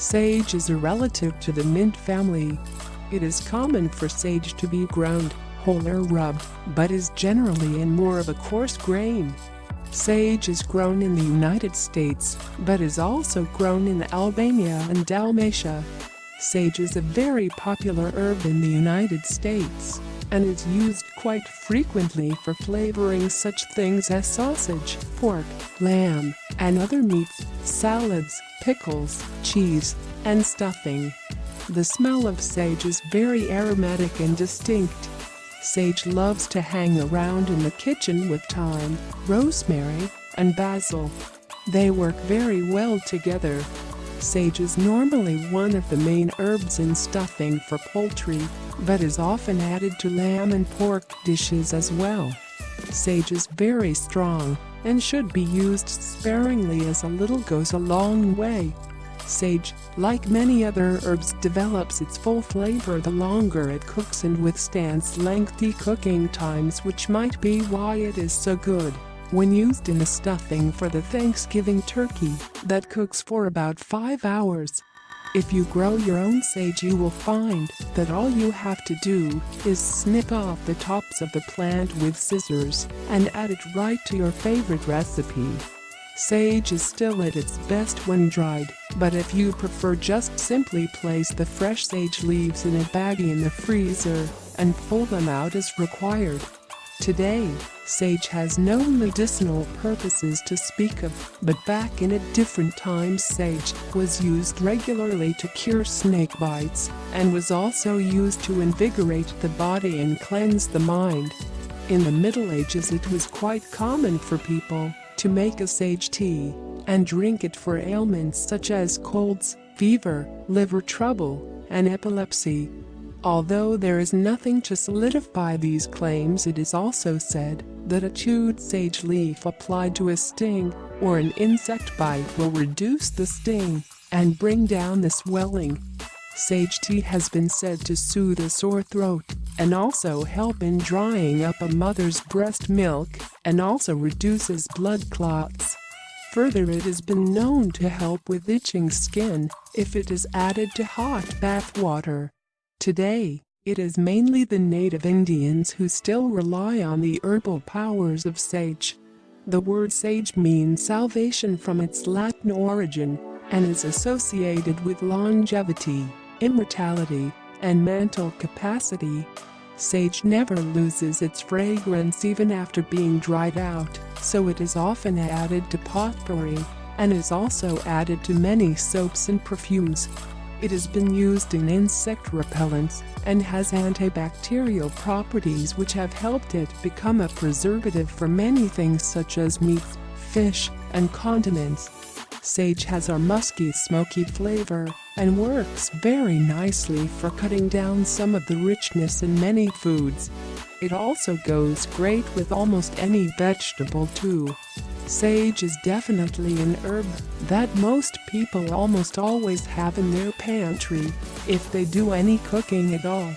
Sage is a relative to the mint family. It is common for sage to be ground, whole or rubbed, but is generally in more of a coarse grain. Sage is grown in the United States, but is also grown in Albania and Dalmatia. Sage is a very popular herb in the United States, and is used quite frequently for flavoring such things as sausage, pork, lamb, and other meats, salads, pickles, cheese, and stuffing. The smell of sage is very aromatic and distinct. Sage loves to hang around in the kitchen with thyme, rosemary, and basil. They work very well together. Sage is normally one of the main herbs in stuffing for poultry, but is often added to lamb and pork dishes as well. Sage is very strong and should be used sparingly, as a little goes a long way. Sage, like many other herbs, develops its full flavor the longer it cooks and withstands lengthy cooking times, which might be why it is so good when used in a stuffing for the Thanksgiving turkey that cooks for about 5 hours. If you grow your own sage, you will find that all you have to do is snip off the tops of the plant with scissors and add it right to your favorite recipe. Sage is still at its best when dried, but if you prefer, just simply place the fresh sage leaves in a baggie in the freezer and pull them out as required. Today, sage has no medicinal purposes to speak of, but back in a different time sage was used regularly to cure snake bites, and was also used to invigorate the body and cleanse the mind. In the Middle Ages, it was quite common for people to make a sage tea and drink it for ailments such as colds, fever, liver trouble, and epilepsy. Although there is nothing to solidify these claims, it is also said that a chewed sage leaf applied to a sting or an insect bite will reduce the sting and bring down the swelling. Sage tea has been said to soothe a sore throat and also help in drying up a mother's breast milk, and also reduces blood clots. Further, it has been known to help with itching skin if it is added to hot bath water. Today, it is mainly the native Indians who still rely on the herbal powers of sage. The word sage means salvation from its Latin origin, and is associated with longevity, immortality, and mental capacity. Sage never loses its fragrance even after being dried out, so it is often added to potpourri, and is also added to many soaps and perfumes. It has been used in insect repellents and has antibacterial properties which have helped it become a preservative for many things such as meats, fish, and condiments. Sage has a musky, smoky flavor and works very nicely for cutting down some of the richness in many foods. It also goes great with almost any vegetable too. Sage is definitely an herb that most people almost always have in their pantry, if they do any cooking at all.